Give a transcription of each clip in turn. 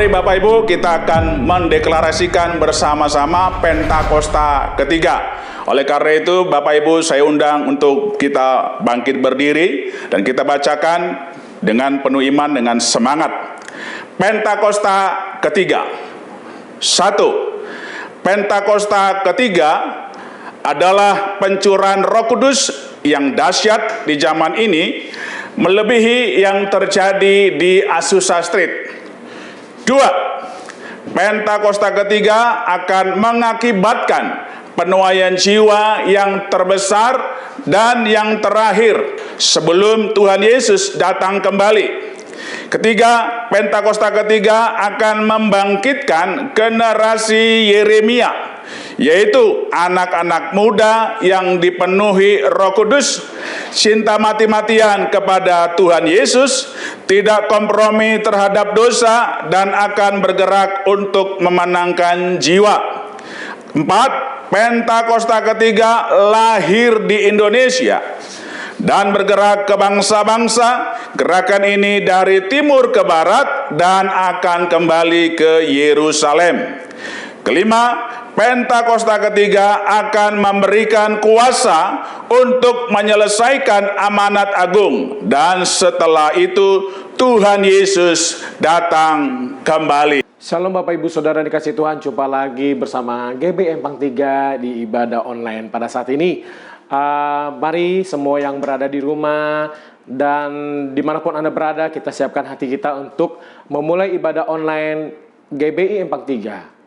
Mari Bapak Ibu, kita akan mendeklarasikan bersama-sama Pentakosta ketiga. Oleh karena itu, Bapak Ibu, saya undang untuk kita bangkit berdiri dan kita bacakan dengan penuh iman, dengan semangat. Pentakosta ketiga. 1. Pentakosta ketiga adalah pencurahan Roh Kudus yang dahsyat di zaman ini, melebihi yang terjadi di Azusa Street. 2. Pentakosta ketiga akan mengakibatkan penuaian jiwa yang terbesar dan yang terakhir sebelum Tuhan Yesus datang kembali. Ketiga, Pentakosta ketiga akan membangkitkan generasi Yeremia, yaitu anak-anak muda yang dipenuhi Roh Kudus, cinta mati-matian kepada Tuhan Yesus, tidak kompromi terhadap dosa, dan akan bergerak untuk memenangkan jiwa. 4. Pentakosta ketiga lahir di Indonesia dan bergerak ke bangsa-bangsa. Gerakan ini dari timur ke barat dan akan kembali ke Yerusalem. Kelima, Pentakosta ketiga akan memberikan kuasa untuk menyelesaikan amanat agung, dan setelah itu Tuhan Yesus datang kembali. Shalom Bapak Ibu Saudara dikasih Tuhan, jumpa lagi bersama GB Empang 3 di ibadah online pada saat ini. Mari semua yang berada di rumah dan dimanapun Anda berada, kita siapkan hati kita untuk memulai ibadah online GBI Empang 3.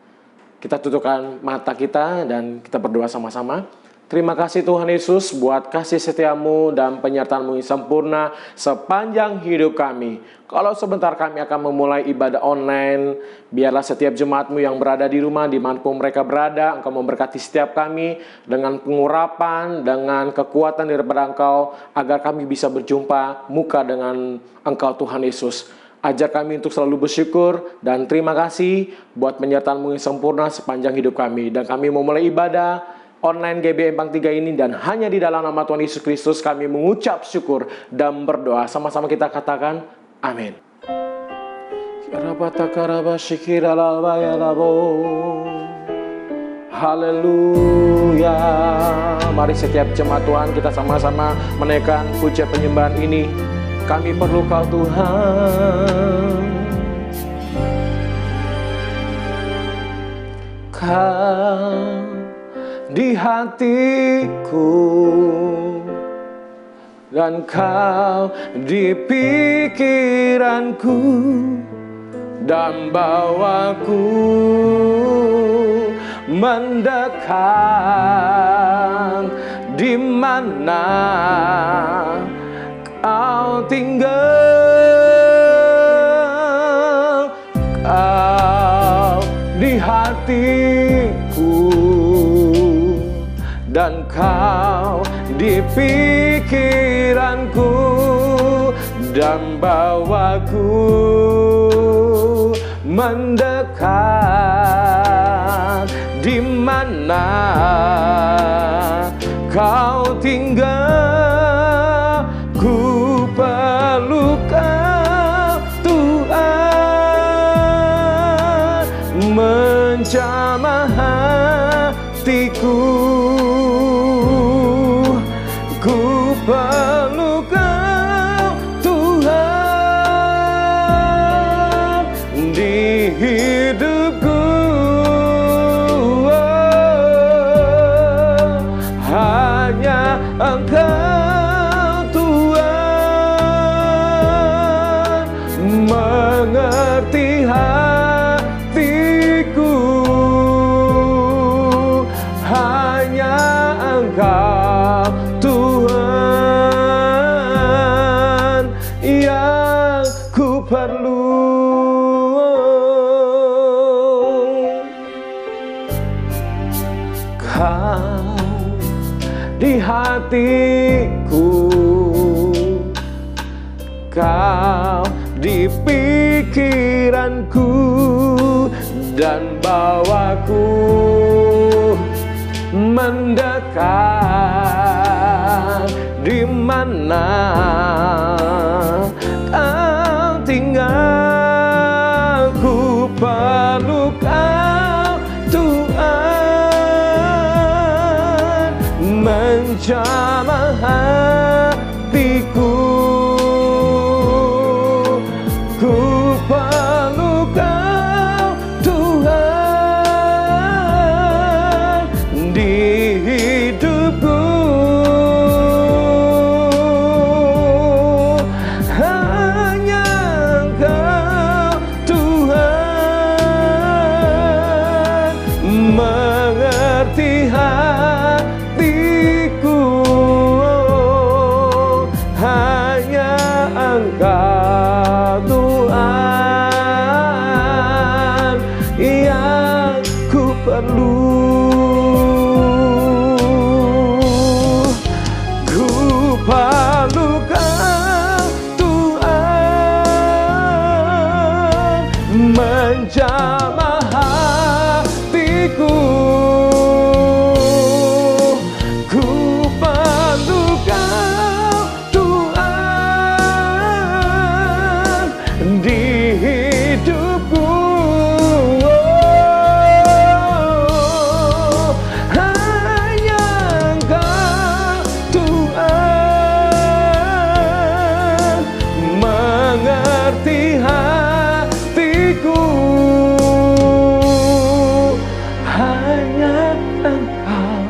Kita tutupkan mata kita dan kita berdoa sama-sama. Terima kasih Tuhan Yesus buat kasih setiamu dan penyertaan-Mu yang sempurna sepanjang hidup kami. Kalau sebentar kami akan memulai ibadah online, biarlah setiap jemaat-Mu yang berada di rumah, dimanapun mereka berada, Engkau memberkati setiap kami dengan pengurapan, dengan kekuatan daripada Engkau, agar kami bisa berjumpa muka dengan Engkau Tuhan Yesus. Ajar kami untuk selalu bersyukur dan terima kasih buat penyertaan-Mu yang sempurna sepanjang hidup kami. Dan kami memulai ibadah online GB Empang 3 ini, dan hanya di dalam nama Tuhan Yesus Kristus kami mengucap syukur dan berdoa. Sama-sama kita katakan amin. Haleluya. Mari setiap jemaat Tuhan kita sama-sama menaikkan pujian penyembahan ini. Kami perlu Kau Tuhan. Kau di hatiku dan Kau di pikiranku, dan bawaku mendekat di mana Kau tinggal. Kau di hatiku dan Kau di pikiranku, dan bawaku mendekat di mana Kau tinggal. Ku perlu Kau Tuhan, menjamah hatiku. Ku perlu Kau Tuhan di hidupku. Hanya Engkau mengerti hatiku. Hanya Engkau Tuhan yang ku perlu. Kau di hatiku, Kau di pikiranku, dan bawaku mendekat di mana Kau tinggal. Ku menjamah hatiku. Ku perlu Kau Tuhan di hidupku. Hanya Engkau Tuhan mengerti hatiku. Hanya Engkau Tuhan yang ku perlu. Ku perlu Kau Tuhan menjamah hatiku. Ku perlu Kau Tuhan di hidupku. Hanya Engkau Tuhan mengerti hatiku. Hanya Engkau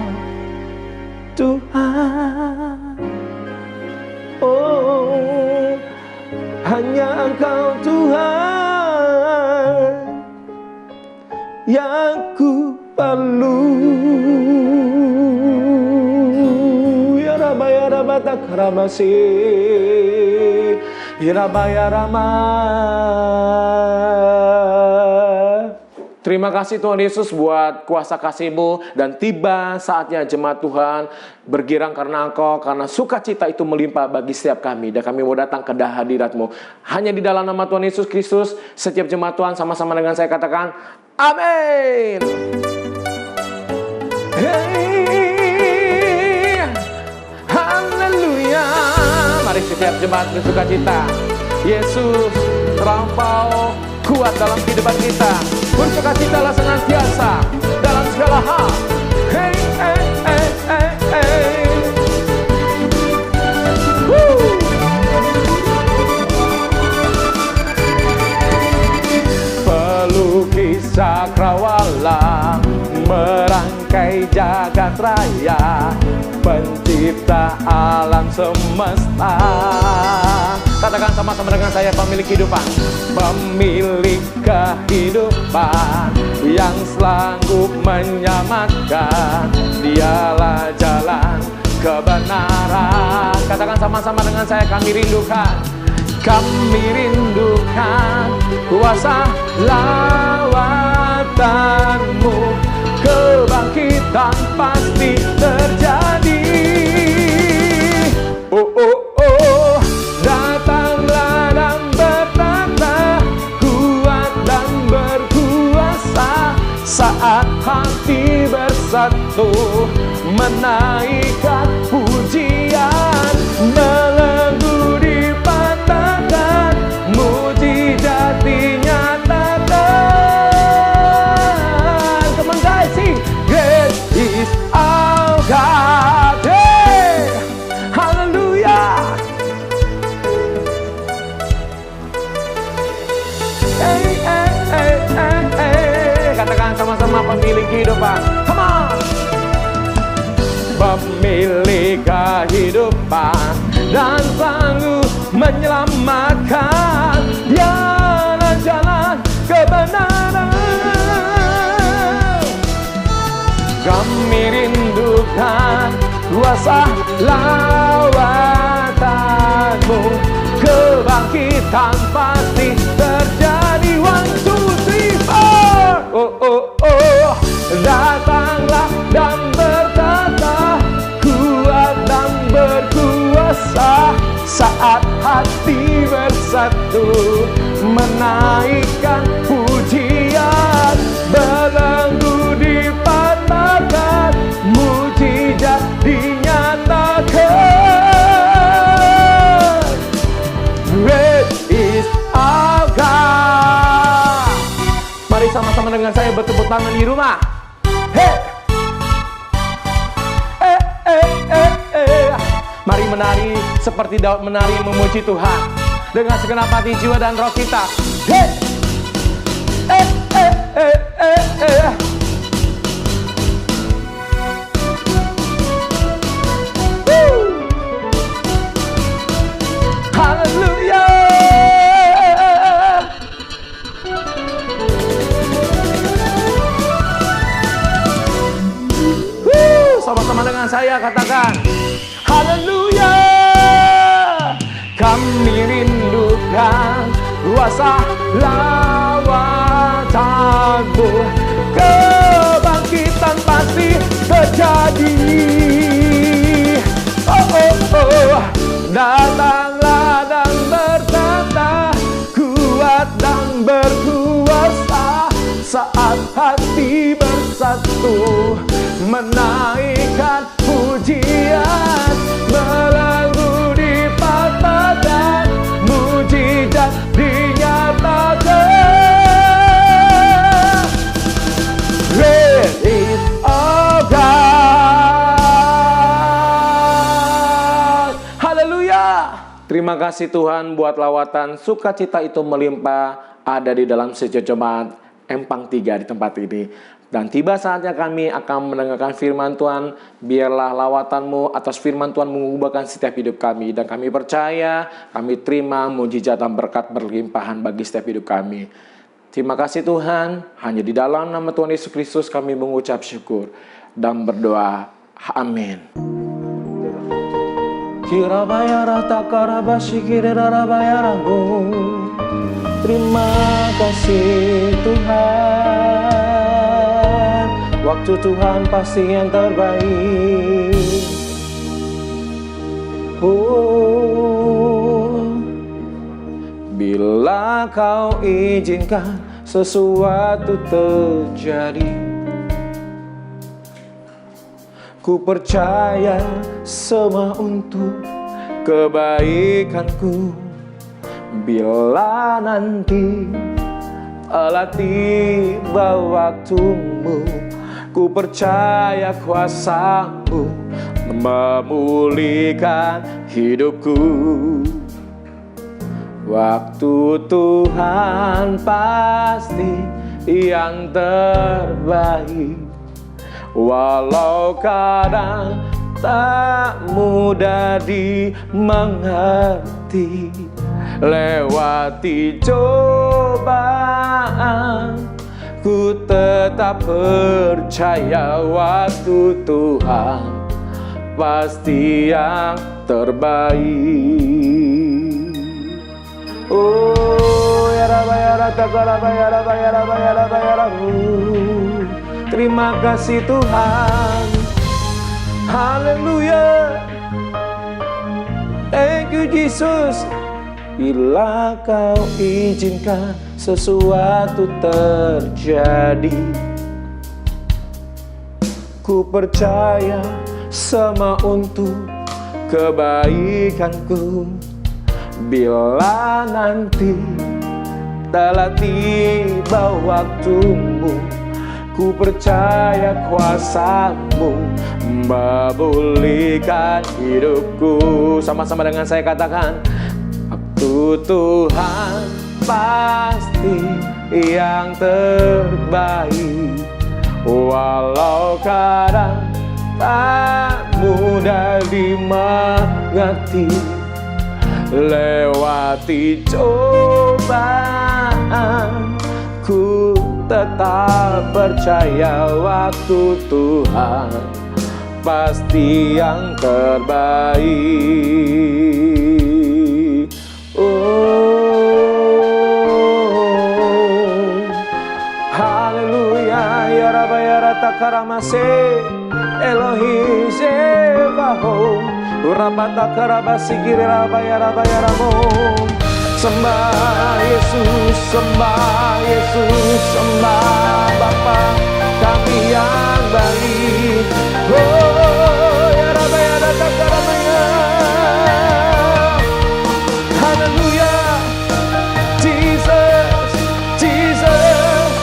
Tuhan. Oh, hanya Engkau Tuhan yang ku perlu. Ya Rabba ya Rabba takramasi, ya Rabba ya Rama. Terima kasih Tuhan Yesus buat kuasa kasih-Mu, dan tiba saatnya jemaat Tuhan bergirang karena Engkau, karena sukacita itu melimpah bagi setiap kami, dan kami mau datang ke hadirat-Mu. Hanya di dalam nama Tuhan Yesus Kristus, setiap jemaat Tuhan sama-sama dengan saya katakan, amin. Hey, haleluya. Mari setiap jemaat bersukacita. Yesus terlampau kuat dalam kehidupan kita. Bersukacitalah senantiasa dalam segala hal. Hey, hey, hey, hey, hey. Pelukis cakrawala, merangkai jagat raya, pencipta alam semesta. Katakan sama-sama dengan saya, pemilik kehidupan. Pemilik kehidupan yang sanggup menyelamatkan, Dialah jalan kebenaran. Katakan sama-sama dengan saya, kami rindukan. Kami rindukan kuasa lawatan-Mu, kebangkitan pasti terjadi. Oh, oh, oh, datanglah dan bertata, kuat dan berkuasa, saat hati bersatu menaikkan pujian, belenggu dipatahkan, mujizat dinyatakan. Come on guys, sing. Great is our God. Hey, hallelujah. Hey, hey, hey, hey, hey. Katakan sama-sama, pemilik kehidupan. Come on. Pemilik kehidupan dan sanggup menyelamatkan, Dialah jalan kebenaran. Kami rindukan kuasa lawatan-Mu, kebangkitan pasti terjadi. 1, 2, 3, 4. Oh, oh, oh, datanglah dan bertata, kuat dan berkuasa, saat hati bersatu menaikkan pujian, belenggu dipatahkan, mujizat dinyatakan. Great is our God. Mari sama-sama dengan saya bertepuk tangan di rumah. Hey, eh, eh, eh. seperti Daud menari memuji Tuhan dengan segenap hati, jiwa dan roh kita. Hey! Haleluya. Sama-sama dengan saya katakan haleluya. Kami rindukan kuasa lawatanmu, kebangkitan pasti terjadi. Datanglah dan bertanda, kuat dan berkuasa, saat hati bersatu menaikkan pujian, belenggu di padang, mujizat dinyatakan. Great is our God. Haleluya. Terima kasih Tuhan buat lawatan sukacita itu melimpah ada di dalam sejumlah jemaat Empang 3 di tempat ini. Dan tiba saatnya kami akan mendengarkan firman Tuhan. Biarlah lawatan-Mu atas firman Tuhan mengubahkan setiap hidup kami. Dan kami percaya, kami terima mujizat dan berkat berlimpahan bagi setiap hidup kami. Terima kasih Tuhan. Hanya di dalam nama Tuhan Yesus Kristus kami mengucap syukur dan berdoa. Amin. Terima kasih Tuhan, waktu Tuhan pasti yang terbaik. Bila kau izinkan sesuatu terjadi, ku percaya semua untuk kebaikanku. Bila nanti telah tiba waktumu, ku percaya kuasa-Mu memulihkan hidupku. Waktu Tuhan pasti yang terbaik, walau kadang tak mudah dimengerti. Lewati cobaan, ku tetap percaya waktu Tuhan pasti yang terbaik. Oh, ya Rabbi, ya Rabbi, ya Rabbi, ya Rabbi, ya Rabbi, ya Rabbi, ya Rabbi. Terima kasih Tuhan. Haleluya. Thank you Jesus. Bila kau izinkan sesuatu terjadi, ku percaya semua untuk kebaikanku. Bila nanti telah tiba waktumu, ku percaya kuasa-Mu memulihkan hidupku. Sama-sama dengan saya katakan, waktu Tuhan pasti yang terbaik, walau kadang tak mudah dimengerti. Lewati cobaan, ku tetap percaya waktu Tuhan pasti yang terbaik. Oh, haleluya. Ya Rabbi, ya Ratakaramase, Elohim Zebaho, Rabatakarabasi Rabbi, ya Rabbi, ya Ramo. Sembah Yesus, sembah Yesus, sembah Bapa kami yang baik. Oh, ya Rabbi, ya Ratakaramaya. Haleluya. Jesus, Jesus,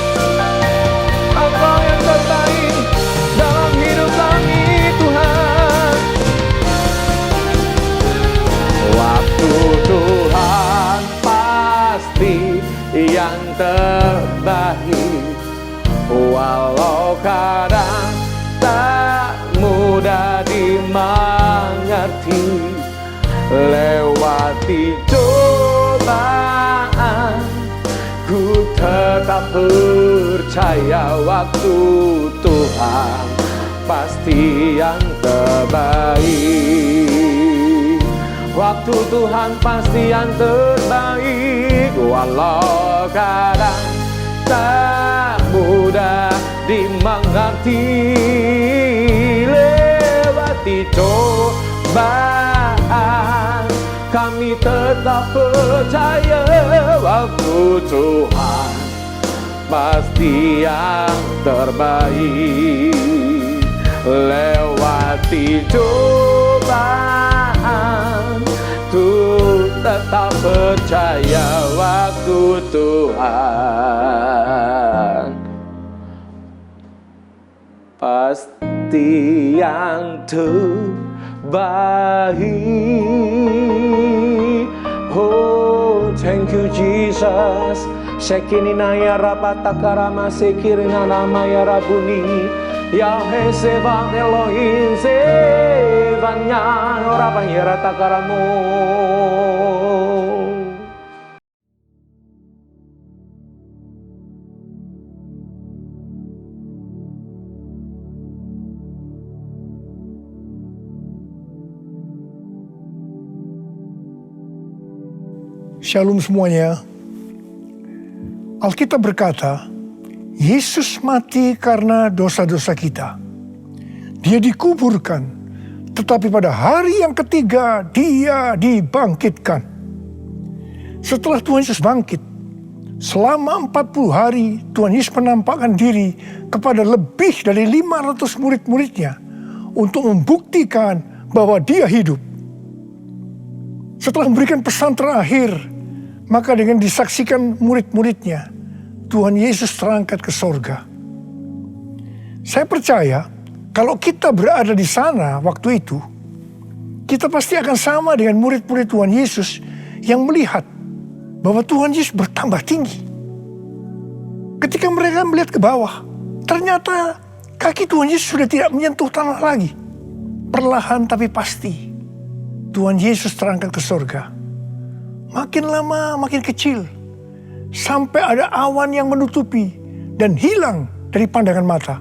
Engkau yang terbaik dalam hidup kami Tuhan. mudah dimengerti. Lewati cobaan, ku tetap percaya waktu Tuhan pasti yang terbaik. Waktu Tuhan pasti yang terbaik. Walau kadang tak mudah dimengerti. Lewati cobaan, kami tetap percaya waktu Tuhan pasti yang terbaik. Lewati cobaan, ku tetap percaya waktu Tuhan pasti yang terbaik. Oh, thank you Jesus. Sekinina ya rabatakarama sekirina nama ya rabuni. Ya Heseva Elohim sevanya ora pangira takaramu. Shalom semuanya. Alkitab berkata, Yesus mati karena dosa-dosa kita. Dia dikuburkan, tetapi pada hari yang ketiga dia dibangkitkan. Setelah Tuhan Yesus bangkit, selama 40 hari Tuhan Yesus menampakkan diri kepada lebih dari 500 murid-muridnya untuk membuktikan bahwa dia hidup. Setelah memberikan pesan terakhir, maka dengan disaksikan murid-muridnya, Tuhan Yesus terangkat ke sorga. Saya percaya kalau kita berada di sana waktu itu, kita pasti akan sama dengan murid-murid Tuhan Yesus yang melihat bahwa Tuhan Yesus bertambah tinggi. Ketika mereka melihat ke bawah, ternyata kaki Tuhan Yesus sudah tidak menyentuh tanah lagi. Perlahan tapi pasti, Tuhan Yesus terangkat ke sorga. Makin lama makin kecil, sampai ada awan yang menutupi dan hilang dari pandangan mata.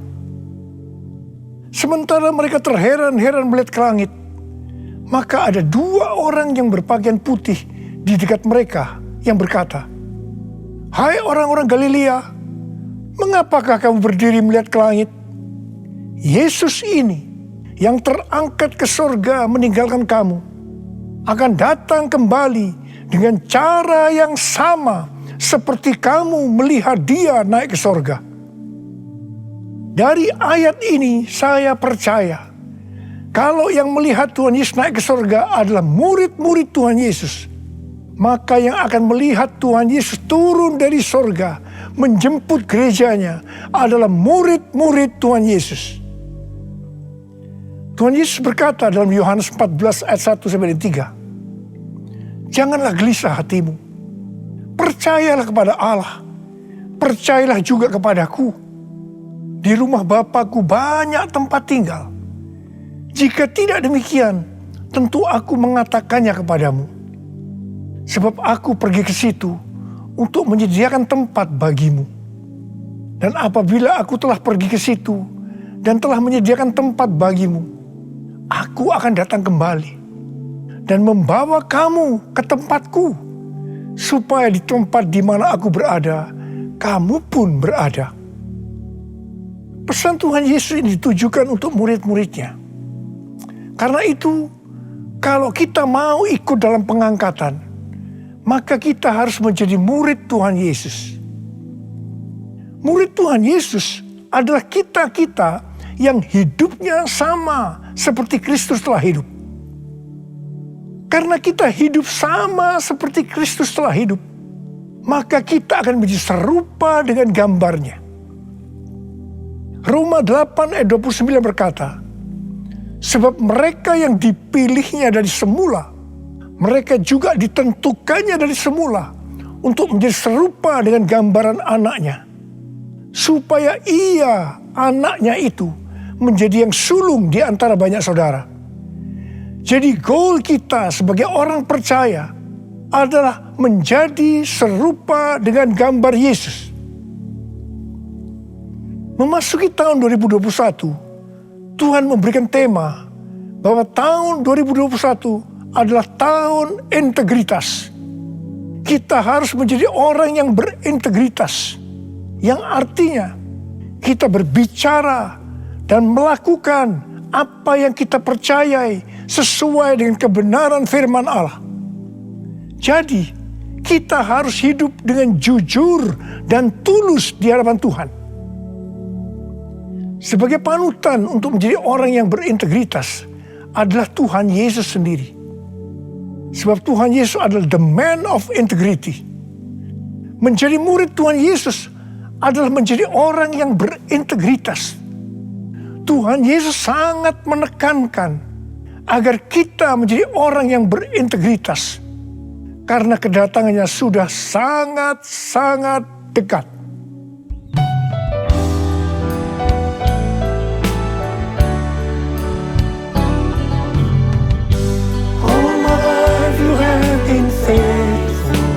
Sementara mereka terheran-heran melihat ke langit, maka ada 2 orang yang berpakaian putih di dekat mereka yang berkata, "Hai orang-orang Galilea, mengapakah kamu berdiri melihat ke langit? Yesus ini yang terangkat ke sorga meninggalkan kamu, akan datang kembali dengan cara yang sama seperti kamu melihat dia naik ke sorga." Dari ayat ini saya percaya kalau yang melihat Tuhan Yesus naik ke sorga adalah murid-murid Tuhan Yesus, maka yang akan melihat Tuhan Yesus turun dari sorga menjemput gerejanya adalah murid-murid Tuhan Yesus. Tuhan Yesus berkata dalam Yohanes 14 ayat 1-3, "Janganlah gelisah hatimu. Percayalah kepada Allah. Percayalah juga kepadaku. Di rumah Bapa-Ku banyak tempat tinggal. Jika tidak demikian, tentu aku mengatakannya kepadamu. Sebab aku pergi ke situ untuk menyediakan tempat bagimu. Dan apabila aku telah pergi ke situ dan telah menyediakan tempat bagimu, aku akan datang kembali dan membawa kamu ke tempatku, supaya di tempat di mana aku berada, kamu pun berada." Pesan Tuhan Yesus ini ditujukan untuk murid-muridnya. Karena itu, kalau kita mau ikut dalam pengangkatan, maka kita harus menjadi murid Tuhan Yesus. Murid Tuhan Yesus adalah kita-kita yang hidupnya sama seperti Kristus telah hidup. Karena kita hidup sama seperti Kristus telah hidup, maka kita akan menjadi serupa dengan gambarnya. Roma 8 ayat 29 berkata, "Sebab mereka yang dipilihnya dari semula, mereka juga ditentukannya dari semula untuk menjadi serupa dengan gambaran anaknya, supaya ia, anaknya itu, menjadi yang sulung di antara banyak saudara. Jadi goal kita sebagai orang percaya adalah menjadi serupa dengan gambar Yesus. Memasuki tahun 2021, Tuhan memberikan tema bahwa tahun 2021 adalah tahun integritas. Kita harus menjadi orang yang berintegritas, yang artinya kita berbicara dan melakukan apa yang kita percayai sesuai dengan kebenaran firman Allah. Jadi, kita harus hidup dengan jujur dan tulus di hadapan Tuhan. Sebagai panutan untuk menjadi orang yang berintegritas adalah Tuhan Yesus sendiri. Sebab Tuhan Yesus adalah the man of integrity. Menjadi murid Tuhan Yesus adalah menjadi orang yang berintegritas. Tuhan Yesus sangat menekankan agar kita menjadi orang yang berintegritas. Karena kedatangannya sudah sangat-sangat dekat. All my life you have been faithful.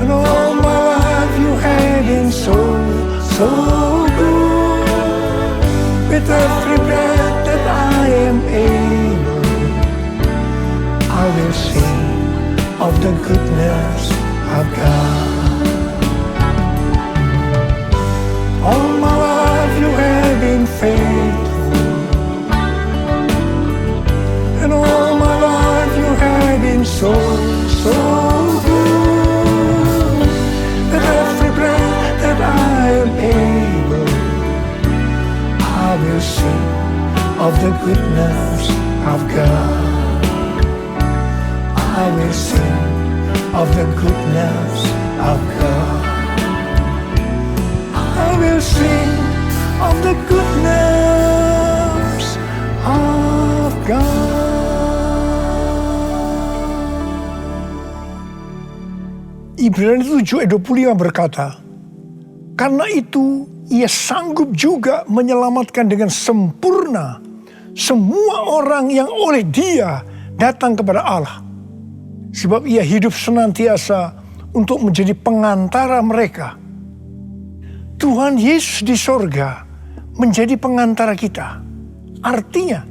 And all my life you have been so good. With every breath that I am able, I will sing of the goodness of God. All my life you have been faithful, and all my life you have been so good. With every breath that I am able, I will sing of the goodness of God. I will sing of the goodness of God. I will sing of the goodness of God. Ibrani 7 ayat 25 berkata, karena itu ia sanggup juga menyelamatkan dengan sempurna semua orang yang oleh Dia datang kepada Allah. Sebab ia hidup senantiasa untuk menjadi pengantara mereka. Tuhan Yesus di sorga menjadi pengantara kita. Artinya,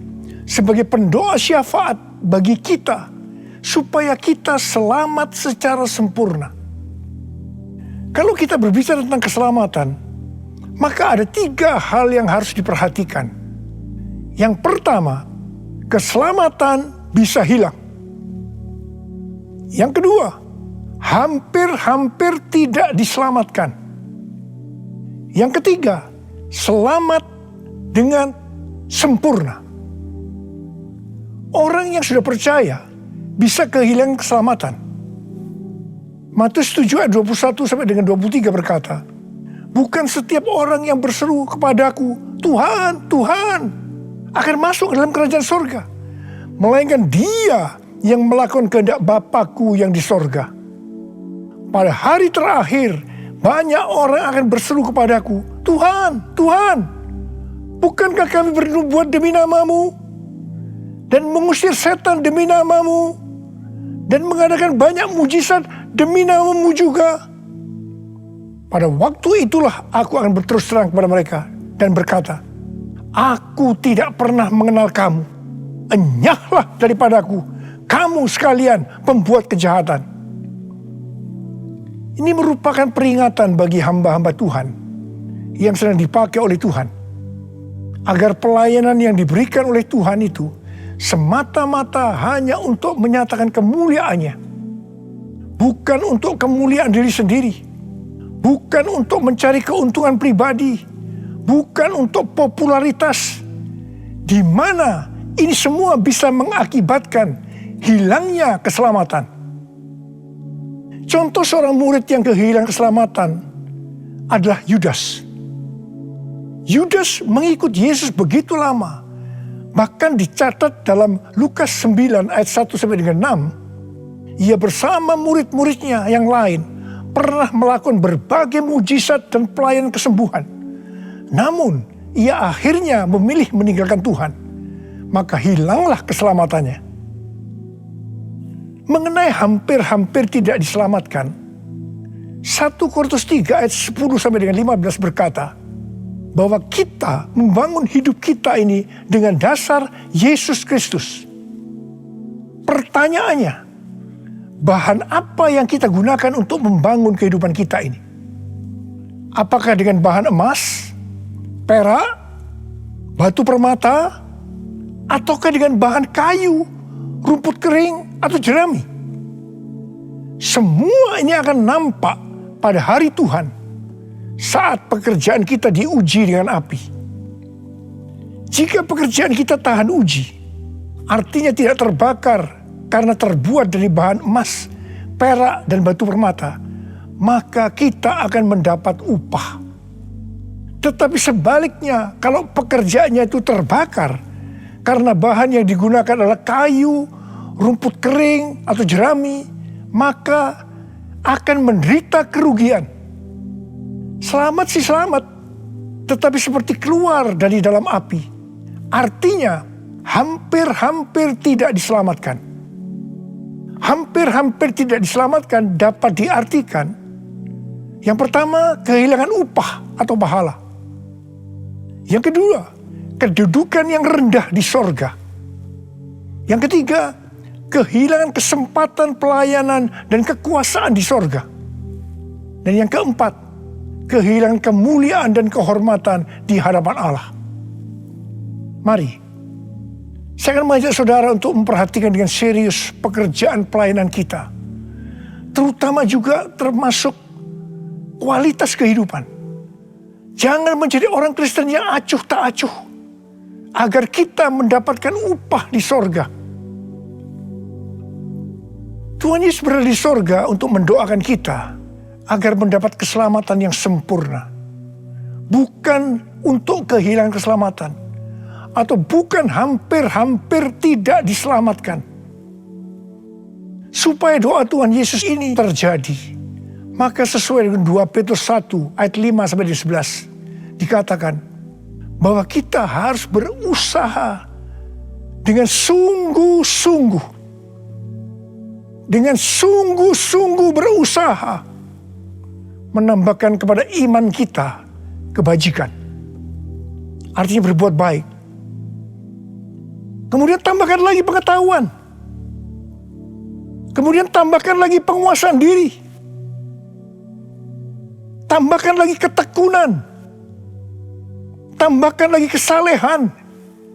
sebagai pendoa syafaat bagi kita, supaya kita selamat secara sempurna. Kalau kita berbicara tentang keselamatan, maka ada 3 hal yang harus diperhatikan. Yang pertama, keselamatan bisa hilang. Yang kedua, hampir tidak diselamatkan. Yang ketiga, selamat dengan sempurna. Orang yang sudah percaya bisa kehilangan keselamatan. Matius 7 ayat 21 sampai dengan 23 berkata, bukan setiap orang yang berseru kepadaku, Tuhan, Tuhan, akan masuk ke dalam kerajaan sorga, melainkan dia yang melakukan kehendak Bapakku yang di sorga. Pada hari terakhir, banyak orang akan berseru kepadaku, Tuhan, Tuhan, bukankah kami bernubuat demi namamu, dan mengusir setan demi namamu, dan mengadakan banyak mujizat demi namamu juga? Pada waktu itulah aku akan berterus terang kepada mereka dan berkata, aku tidak pernah mengenal kamu. Enyahlah daripadaku, kamu sekalian pembuat kejahatan. Ini merupakan peringatan bagi hamba-hamba Tuhan yang sedang dipakai oleh Tuhan. Agar pelayanan yang diberikan oleh Tuhan itu semata-mata hanya untuk menyatakan kemuliaannya. Bukan untuk kemuliaan diri sendiri. Bukan untuk mencari keuntungan pribadi. Bukan untuk popularitas. Di mana ini semua bisa mengakibatkan hilangnya keselamatan. Contoh seorang murid yang kehilangan keselamatan adalah Yudas. Yudas mengikut Yesus begitu lama. Bahkan dicatat dalam Lukas 9 ayat 1 sampai dengan 6. Ia bersama murid-muridnya yang lain pernah melakukan berbagai mujizat dan pelayanan kesembuhan. namun ia akhirnya memilih meninggalkan Tuhan, maka hilanglah keselamatannya. Mengenai hampir-hampir tidak diselamatkan, 1 Korintus 3 ayat 10 sampai dengan 15 berkata bahwa kita membangun hidup kita ini dengan dasar Yesus Kristus. Pertanyaannya, bahan apa yang kita gunakan untuk membangun kehidupan kita ini? Apakah dengan bahan emas, perak, batu permata, ataukah dengan bahan kayu, rumput kering, atau jerami? Semua ini akan nampak pada hari Tuhan saat pekerjaan kita diuji dengan api. Jika pekerjaan kita tahan uji, artinya tidak terbakar karena terbuat dari bahan emas, perak, dan batu permata, maka kita akan mendapat upah. Tetapi sebaliknya, kalau pekerjaannya itu terbakar karena bahan yang digunakan adalah kayu, rumput kering, atau jerami, maka akan menderita kerugian. Selamat sih selamat, tetapi seperti keluar dari dalam api. Artinya, hampir-hampir tidak diselamatkan. Hampir-hampir tidak diselamatkan dapat diartikan, yang pertama, kehilangan upah atau pahala. Yang kedua, kedudukan yang rendah di sorga. Yang ketiga, kehilangan kesempatan pelayanan dan kekuasaan di sorga. Dan yang keempat, kehilangan kemuliaan dan kehormatan di hadapan Allah. Mari, saya akan mengajak saudara untuk memperhatikan dengan serius pekerjaan pelayanan kita. Terutama juga termasuk kualitas kehidupan. Jangan menjadi orang Kristen yang acuh tak acuh, agar kita mendapatkan upah di sorga. Tuhan Yesus berada di sorga untuk mendoakan kita agar mendapat keselamatan yang sempurna. Bukan untuk kehilangan keselamatan, atau bukan hampir-hampir tidak diselamatkan. Supaya doa Tuhan Yesus ini terjadi, maka sesuai dengan 2 Petrus 1 ayat 5 sampai 11 dikatakan bahwa kita harus berusaha dengan sungguh-sungguh. Dengan sungguh-sungguh berusaha menambahkan kepada iman kita kebajikan. Artinya berbuat baik. Kemudian tambahkan lagi pengetahuan. Kemudian tambahkan lagi penguasaan diri. Tambahkan lagi ketekunan. Tambahkan lagi kesalehan,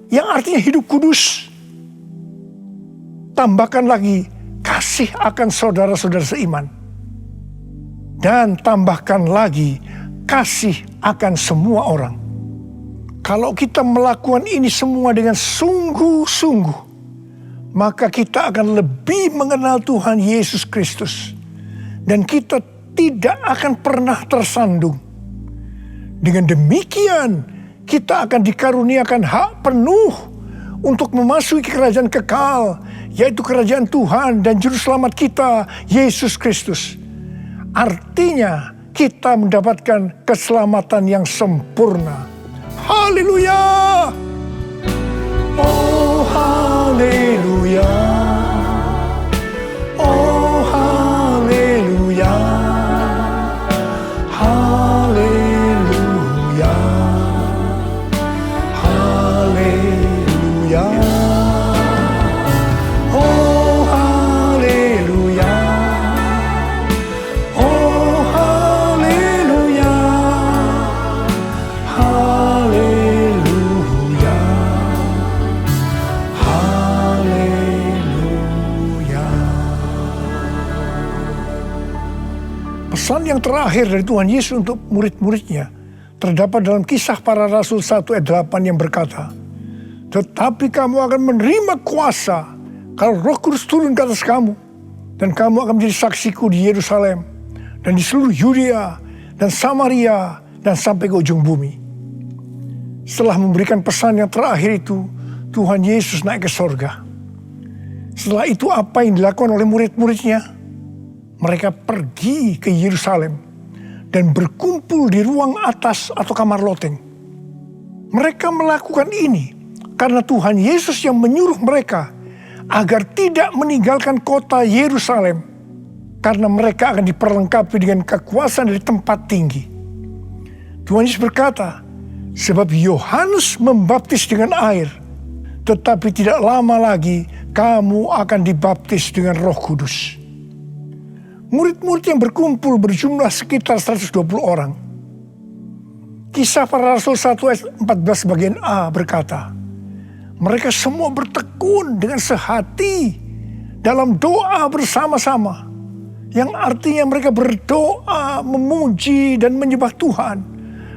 yang artinya hidup kudus. Tambahkan lagi kasih akan saudara-saudara seiman. Dan tambahkan lagi kasih akan semua orang. Kalau kita melakukan ini semua dengan sungguh-sungguh, maka kita akan lebih mengenal Tuhan Yesus Kristus. Dan kita tidak akan pernah tersandung. Dengan demikian, kita akan dikaruniakan hak penuh untuk memasuki kerajaan kekal, yaitu kerajaan Tuhan dan Juru Selamat kita, Yesus Kristus. Artinya, kita mendapatkan keselamatan yang sempurna. Haleluya! Oh, haleluya! Oh, haleluya! Haleluya! Haleluya! Oh, haleluya! Oh, haleluya! Haleluya! Haleluya! Pesan yang terakhir dari Tuhan Yesus untuk murid-muridnya terdapat dalam Kisah Para Rasul 1 ayat 8 yang berkata, "Tetapi kamu akan menerima kuasa kalau Roh Kudus turun ke atas kamu, dan kamu akan menjadi saksiku di Yerusalem dan di seluruh Yudea dan Samaria dan sampai ke ujung bumi." Setelah memberikan pesan yang terakhir itu, Tuhan Yesus naik ke sorga. Setelah itu apa yang dilakukan oleh murid-muridnya? Mereka pergi ke Yerusalem dan berkumpul di ruang atas atau kamar loteng. Mereka melakukan ini karena Tuhan Yesus yang menyuruh mereka agar tidak meninggalkan kota Yerusalem, karena mereka akan diperlengkapi dengan kekuasaan dari tempat tinggi. Tuhan Yesus berkata, sebab Yohanes membaptis dengan air, tetapi tidak lama lagi kamu akan dibaptis dengan Roh Kudus. Murid-murid yang berkumpul berjumlah sekitar 120 orang. Kisah Para Rasul 1 ayat 14 bagian A berkata, mereka semua bertekun dengan sehati dalam doa bersama-sama, yang artinya mereka berdoa, memuji dan menyembah Tuhan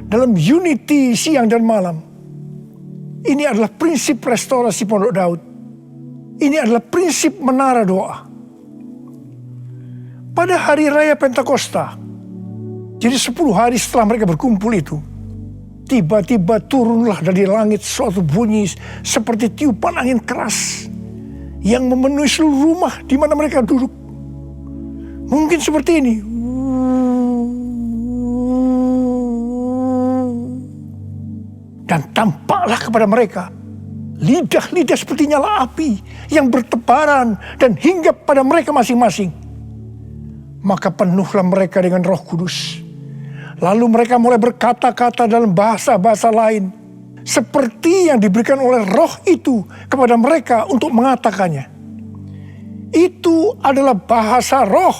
dalam unity siang dan malam. Ini adalah prinsip restorasi Pondok Daud. Ini adalah prinsip menara doa. Pada hari raya Pentakosta, jadi 10 hari setelah mereka berkumpul itu, tiba-tiba turunlah dari langit suatu bunyi seperti tiupan angin keras yang memenuhi seluruh rumah di mana mereka duduk. Mungkin seperti ini. Dan tampaklah kepada mereka lidah-lidah seperti nyala api yang bertebaran dan hinggap pada mereka masing-masing. Maka penuhlah mereka dengan Roh Kudus. Lalu mereka mulai berkata-kata dalam bahasa-bahasa lain, seperti yang diberikan oleh Roh itu kepada mereka untuk mengatakannya. Itu adalah bahasa Roh.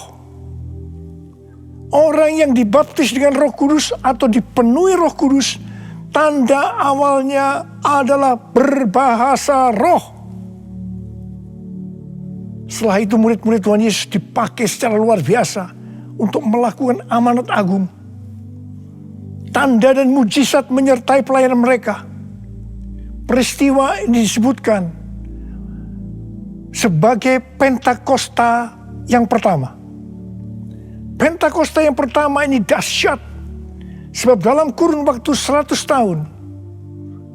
Orang yang dibaptis dengan Roh Kudus atau dipenuhi Roh Kudus, tanda awalnya adalah berbahasa Roh. Setelah itu murid-murid Tuhan Yesus dipakai secara luar biasa untuk melakukan amanat agung. Tanda dan mujizat menyertai pelayanan mereka. Peristiwa ini disebutkan sebagai Pentakosta yang pertama. Pentakosta yang pertama ini dahsyat. Sebab dalam kurun waktu 100 tahun,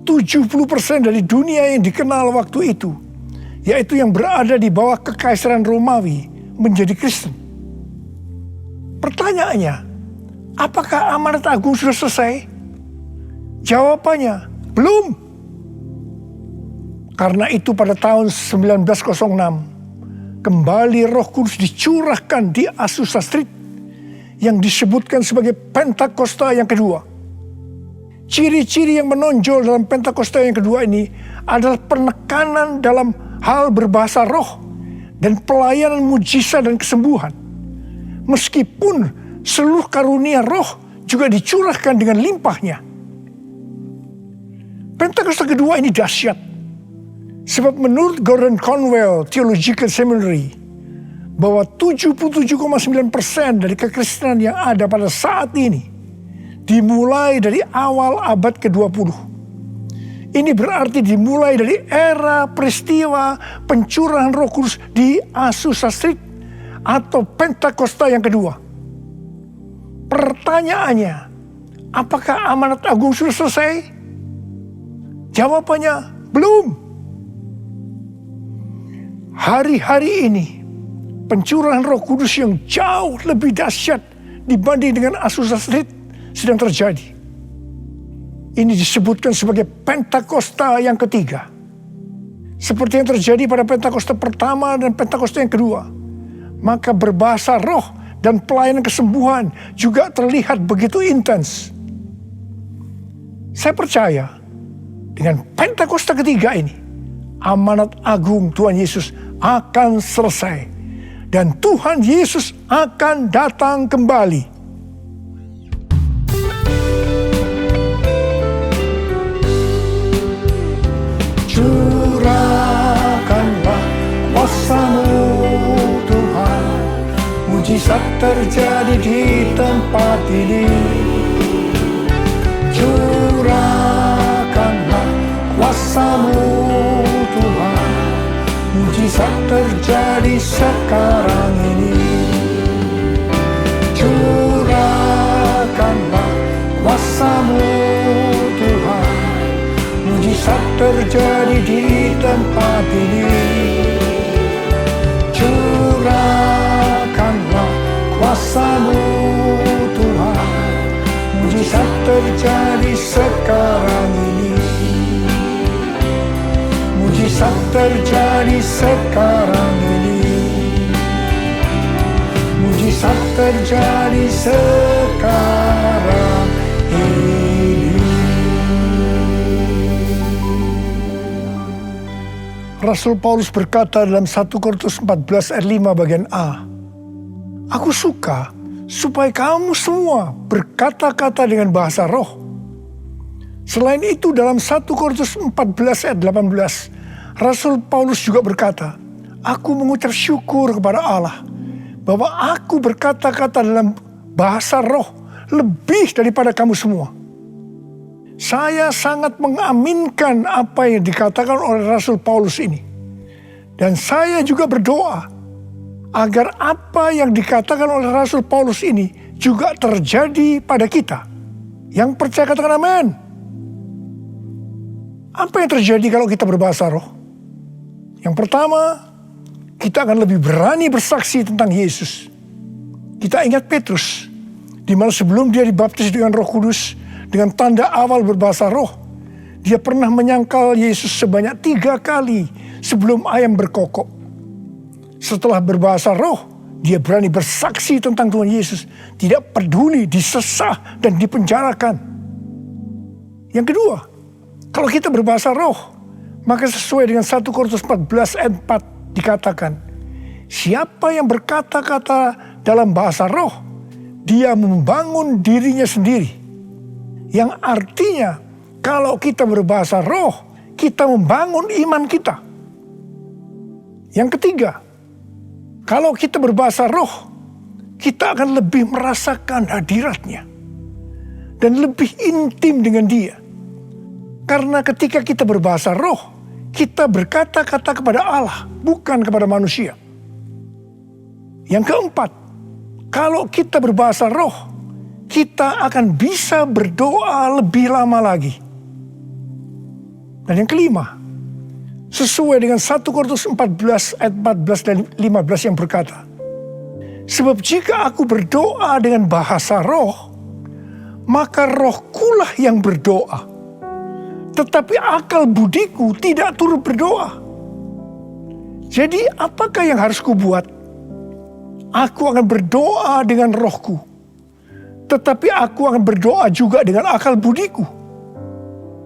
70% dari dunia yang dikenal waktu itu, yaitu yang berada di bawah kekaisaran Romawi, menjadi Kristen. Pertanyaannya, apakah amanat agung sudah selesai? Jawabannya, belum. Karena itu pada tahun 1906, kembali Roh Kudus dicurahkan di Azusa Street, yang disebutkan sebagai Pentakosta yang kedua. Ciri-ciri yang menonjol dalam Pentakosta yang kedua ini adalah penekanan dalam hal berbahasa roh dan pelayanan mujizat dan kesembuhan. Meskipun seluruh karunia roh juga dicurahkan dengan limpahnya. Pentakosta kedua ini dahsyat. Sebab menurut Gordon Conwell Theological Seminary, bahwa 77,9% dari kekristenan yang ada pada saat ini dimulai dari awal abad ke-20. Ini berarti dimulai dari era peristiwa pencurahan Roh Kudus di Azusa Street atau Pentakosta yang kedua. Pertanyaannya, apakah amanat agung sudah selesai? Jawabannya, belum. Hari-hari ini pencurahan Roh Kudus yang jauh lebih dahsyat dibanding dengan Azusa Street sedang terjadi. Ini disebutkan sebagai Pentakosta yang ketiga. Seperti yang terjadi pada Pentakosta pertama dan Pentakosta yang kedua. Maka berbahasa roh dan pelayanan kesembuhan juga terlihat begitu intens. Saya percaya dengan Pentakosta ketiga ini, amanat agung Tuhan Yesus akan selesai. Dan Tuhan Yesus akan datang kembali. Curahkanlah kuasa-Mu Tuhan, mujizat terjadi di tempat ini. Curahkanlah kuasa-Mu Tuhan, mujizat terjadi sekarang ini. Curahkanlah kuasa-Mu Tuhan, mujizat terjadi di tempat ini. Curahkanlah kuasa-Mu Tuhan, mujizat terjadi sekarang ini. terjadi sekarang ini. Mujizat terjadi sekarang ini. Rasul Paulus berkata dalam 1 Korintus 14 ayat 5 bagian A, "Aku suka supaya kamu semua berkata-kata dengan bahasa roh." Selain itu dalam 1 Korintus 14 ayat 18, Rasul Paulus juga berkata, "Aku mengucap syukur kepada Allah bahwa aku berkata-kata dalam bahasa roh lebih daripada kamu semua." Saya sangat mengaminkan apa yang dikatakan oleh Rasul Paulus ini. Dan saya juga berdoa agar apa yang dikatakan oleh Rasul Paulus ini juga terjadi pada kita. Yang percaya katakan amin. Apa yang terjadi kalau kita berbahasa roh? Yang pertama, kita akan lebih berani bersaksi tentang Yesus. Kita ingat Petrus, di mana sebelum dia dibaptis dengan Roh Kudus, dengan tanda awal berbahasa roh, dia pernah menyangkal Yesus sebanyak 3 kali sebelum ayam berkokok. Setelah berbahasa roh, dia berani bersaksi tentang Tuhan Yesus, tidak peduli disesah dan dipenjarakan. Yang kedua, kalau kita berbahasa roh, maka sesuai dengan 1 Korintus 14 ayat 4 dikatakan, siapa yang berkata-kata dalam bahasa roh, dia membangun dirinya sendiri. Yang artinya, kalau kita berbahasa roh, kita membangun iman kita. Yang ketiga, kalau kita berbahasa roh, kita akan lebih merasakan hadiratnya. Dan lebih intim dengan dia. Karena ketika kita berbahasa roh, kita berkata-kata kepada Allah, bukan kepada manusia. Yang keempat, kalau kita berbahasa roh, kita akan bisa berdoa lebih lama lagi. Dan yang kelima, sesuai dengan 1 Korintus 14 ayat 14 dan 15 yang berkata, sebab jika aku berdoa dengan bahasa roh, maka rohkulah yang berdoa. Tetapi akal budiku tidak turut berdoa. Jadi apakah yang harus kubuat? Aku akan berdoa dengan rohku. Tetapi aku akan berdoa juga dengan akal budiku.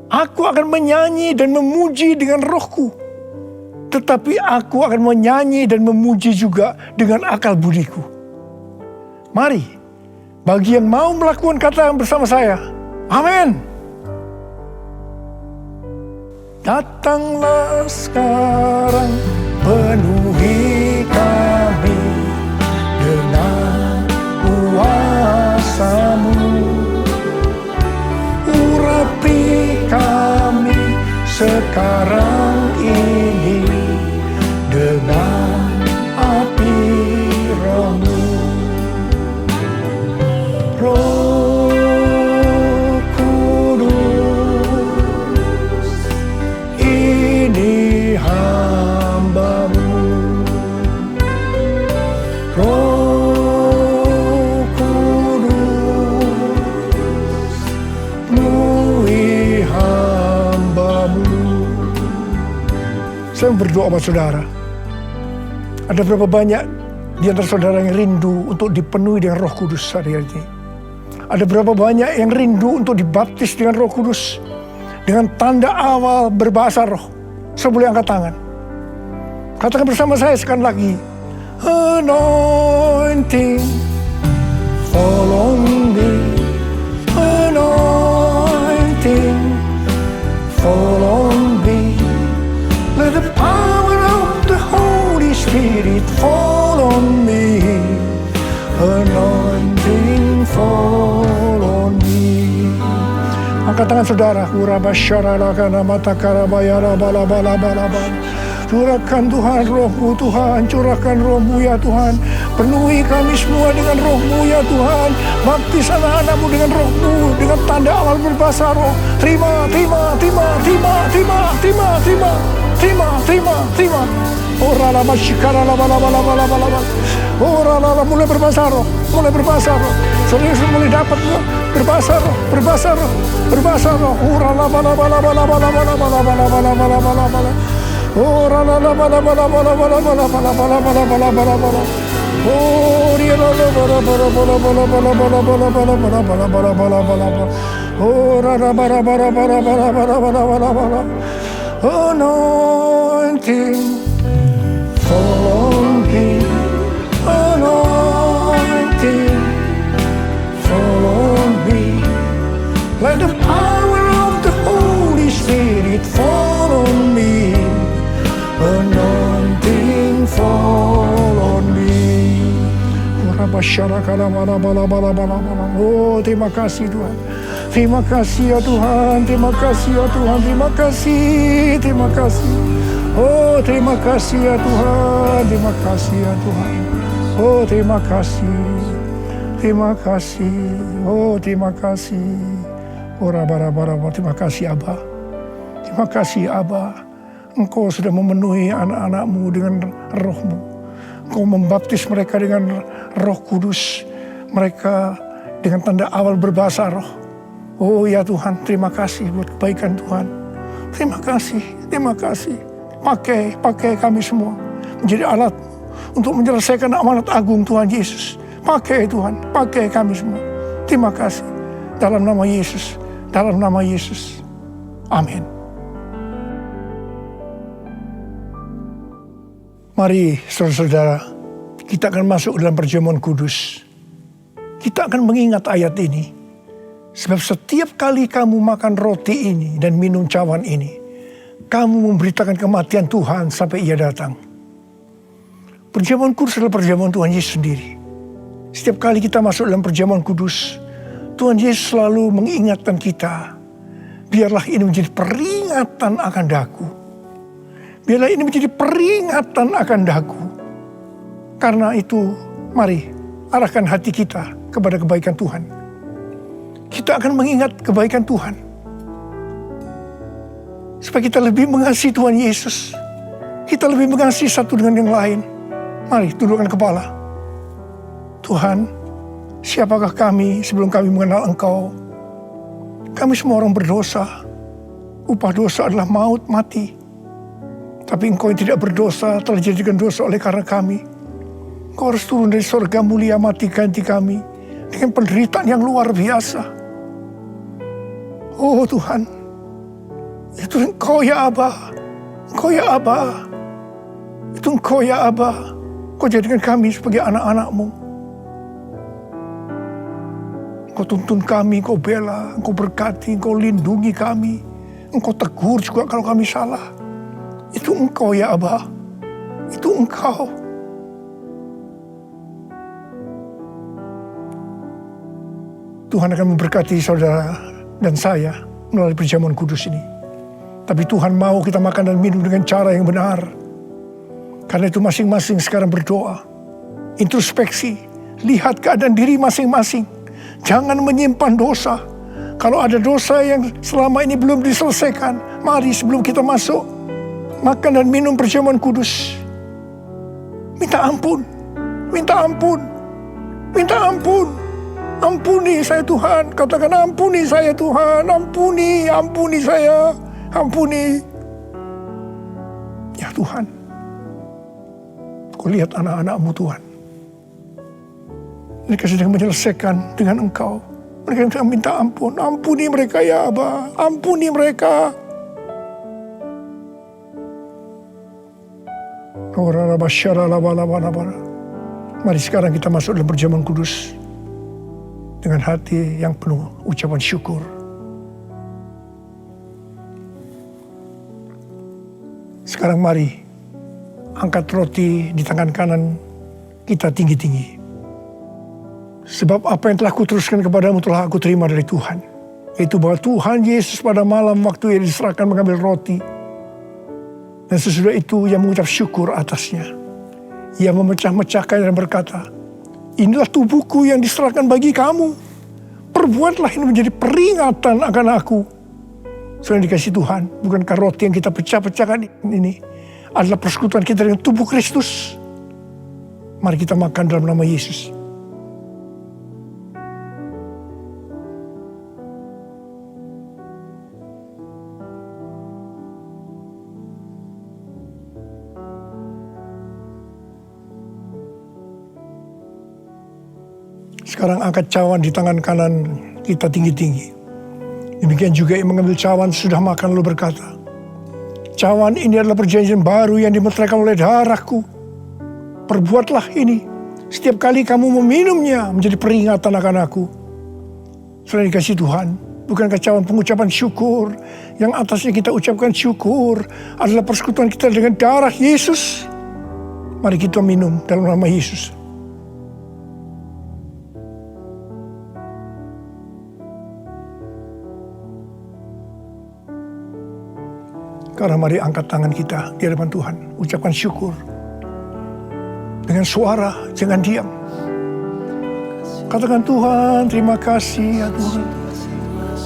Aku akan menyanyi dan memuji dengan rohku. Tetapi aku akan menyanyi dan memuji juga dengan akal budiku. Mari, bagi yang mau melakukan kata bersama saya, amin. Datanglah sekarang, penuhi kami dengan kuasa-Mu. Urapi kami sekarang ini dengan api Roh-Mu. Roh Kudus, ini hamba-Mu. Roh Kudus, penuhi hamba-Mu. Saya berdoa buat saudara. Ada berapa banyak di antara saudara yang rindu untuk dipenuhi dengan Roh Kudus hari-hari ini? Ada berapa banyak yang rindu untuk dibaptis dengan Roh Kudus? Dengan tanda awal berbahasa roh. Saya boleh angkat tangan. Katakan bersama saya sekali lagi. Anointing, fall on me. Anointing, fall on me. Let the power of the Holy Spirit fall on me. Anointing, fall on me. Angkat tangan saudara. Curahkan Tuhan Roh-Mu, Tuhan. Curahkan Roh-Mu ya Tuhan. Penuhi kami semua dengan Roh-Mu ya Tuhan. Baptis anak-anak-Mu dengan Roh-Mu, dengan tanda awal berbahasa roh. Terima. Ora la masyikara la bala. Ora la mulai berbahasa roh. Saudara mulai dapat berbahasa roh. Ora la bala. Oh, rala la bala bala bala bala bala bala bala bala bala bala bala. Oh, dia la bala bala bala bala bala bala bala bala bala bala bala bala bala bala. Oh, rala bala bala bala bala bala bala bala bala. Anointing fall on me. Anointing fall on me. Let the power of the Holy Spirit fall on me. Anointing fall on me. Oh, terima kasih Tuhan. Terima kasih ya Tuhan. Terima kasih ya Tuhan. Terima kasih. Terima kasih. Oh, terima kasih ya Tuhan. Terima kasih ya Tuhan. Oh, terima kasih. Terima kasih. Oh, terima kasih. Oh, terima kasih Abba. Terima kasih Abba. Engkau sudah memenuhi anak-anak-Mu dengan roh-Mu. Engkau membaptis mereka dengan Roh Kudus. Mereka dengan tanda awal berbahasa roh. Oh ya Tuhan, terima kasih buat kebaikan Tuhan. Terima kasih, terima kasih. Pakai kami semua menjadi alat untuk menyelesaikan amanat agung Tuhan Yesus. Pakai Tuhan, pakai kami semua. Terima kasih. Dalam nama Yesus, dalam nama Yesus. Amin. Mari saudara-saudara, kita akan masuk dalam perjamuan kudus. Kita akan mengingat ayat ini. Sebab setiap kali kamu makan roti ini dan minum cawan ini, kamu memberitakan kematian Tuhan sampai Ia datang. Perjamuan kudus adalah perjamuan Tuhan Yesus sendiri. Setiap kali kita masuk dalam perjamuan kudus, Tuhan Yesus selalu mengingatkan kita, biarlah ini menjadi peringatan akan daku. Biarlah ini menjadi peringatan akan daku. Karena itu, mari arahkan hati kita kepada kebaikan Tuhan. Kita akan mengingat kebaikan Tuhan. Supaya kita lebih mengasihi Tuhan Yesus. Kita lebih mengasihi satu dengan yang lain. Mari tundukkan kepala. Tuhan, siapakah kami sebelum kami mengenal Engkau? Kami semua orang berdosa. Upah dosa adalah maut, mati. Tapi Engkau yang tidak berdosa telah dijadikan dosa oleh karena kami. Engkau harus turun dari surga mulia, mati ganti kami dengan penderitaan yang luar biasa. Oh Tuhan, itu Engkau ya Abba. Engkau ya Abba. Itu Engkau ya Abba. Engkau jadikan kami sebagai anak-anak-Mu. Engkau tuntun kami, Engkau bela, Engkau berkati, Engkau lindungi kami. Engkau tegur juga kalau kami salah. Itu Engkau ya Abba. Itu Engkau. Tuhan akan memberkati saudara dan saya melalui perjamuan kudus ini. Tapi Tuhan mau kita makan dan minum dengan cara yang benar. Karena itu masing-masing sekarang berdoa. Introspeksi. Lihat keadaan diri masing-masing. Jangan menyimpan dosa. Kalau ada dosa yang selama ini belum diselesaikan, mari sebelum kita masuk makan dan minum perjamuan kudus, minta ampun, minta ampun, minta ampun. Ampuni saya Tuhan, katakan ampuni saya Tuhan, ampuni saya, ampuni. Ya Tuhan, Kau lihat anak-anak-Mu Tuhan. Mereka sedang menyelesaikan dengan Engkau. Mereka sedang minta ampun, ampuni mereka ya Abba, ampuni mereka. Mari sekarang kita masuk dalam perjamuan kudus dengan hati yang penuh ucapan syukur. Sekarang mari angkat roti di tangan kanan kita tinggi-tinggi. Sebab apa yang telah kuteruskan kepadamu telah aku terima dari Tuhan. Yaitu bahwa Tuhan Yesus pada malam waktu Ia diserahkan mengambil roti. Dan sesudah itu Ia mengucap syukur atasnya. Ia memecah-mecahkan dan berkata, inilah tubuhku yang diserahkan bagi kamu. Perbuatlah ini menjadi peringatan akan aku. Saudara dikasih Tuhan, bukankah roti yang kita pecah-pecahkan ini adalah persekutuan kita dengan tubuh Kristus? Mari kita makan dalam nama Yesus. Sekarang angkat cawan di tangan kanan kita tinggi-tinggi. Demikian juga yang mengambil cawan sudah makan lalu berkata, cawan ini adalah perjanjian baru yang dimeteraikan oleh darahku. Perbuatlah ini setiap kali kamu meminumnya menjadi peringatan akan aku. Selain dikasih Tuhan, bukankah cawan pengucapan syukur yang atasnya kita ucapkan syukur adalah persekutuan kita dengan darah Yesus? Mari kita minum dalam nama Yesus. Karena mari angkat tangan kita di hadapan Tuhan, ucapkan syukur dengan suara, jangan diam. Katakan, Tuhan, terima kasih ya Tuhan.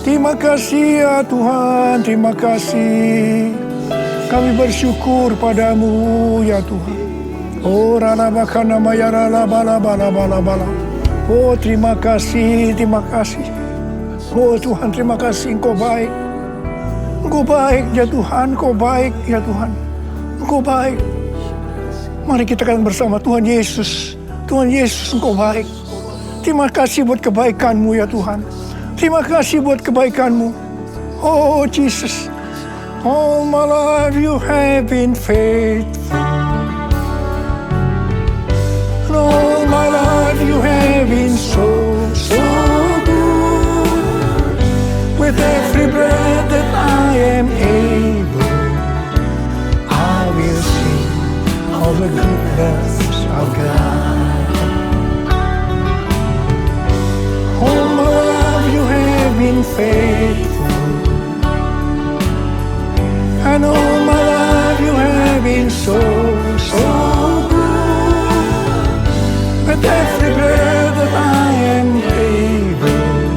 Terima kasih ya Tuhan, terima kasih. Kami bersyukur padamu ya Tuhan. Oh, rana bakana mayara la bala bala bala bala. Oh, terima kasih, terima kasih. Oh Tuhan, terima kasih, Engkau baik. Engkau baik ya Tuhan, Engkau baik ya Tuhan. Engkau baik. Mari kita katakan bersama, Tuhan Yesus. Tuhan Yesus, Engkau baik. Terima kasih buat kebaikan-Mu ya Tuhan. Terima kasih buat kebaikan-Mu. Oh Jesus. All my life you have been faithful. And all my life you have been so good. With every breath that I am able, I will sing all the goodness of God. All my life you have been faithful, and all my life you have been so good. With every breath that I am able,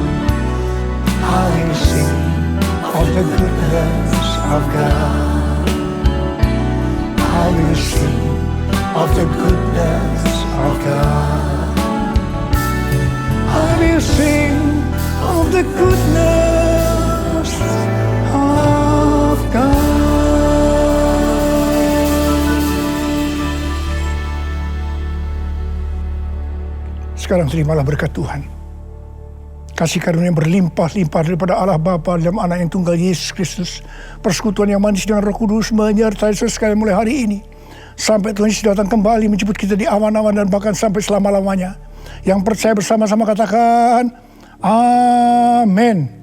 I will sing of the goodness of God. I will sing of the goodness of God. I will sing of the goodness of God. Sekarang terimalah berkat Tuhan. Kasih karunia yang berlimpah-limpah daripada Allah Bapa dalam Anak yang tunggal Yesus Kristus. Persekutuan yang manis dengan Roh Kudus menyertai saudara sekalian mulai hari ini. Sampai Tuhan Yesus datang kembali menjemput kita di awan-awan dan bahkan sampai selama-lamanya. Yang percaya bersama-sama katakan, Amin.